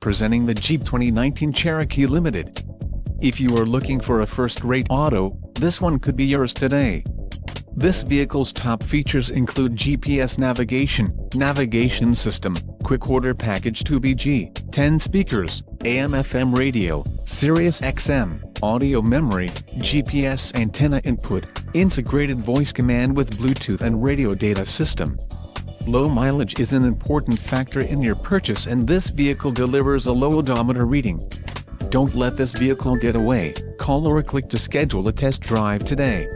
presenting the Jeep 2019 Cherokee Limited. If you are looking for a first-rate auto, this one could be yours today. This vehicle's top features include GPS navigation system, quick order package 2BG, 10 speakers, AM/FM radio, Sirius XM, audio memory, GPS antenna input, integrated voice command with Bluetooth and radio data system. Low mileage is an important factor in your purchase, and this vehicle delivers a low odometer reading. Don't let this vehicle get away. Call or click to schedule a test drive today.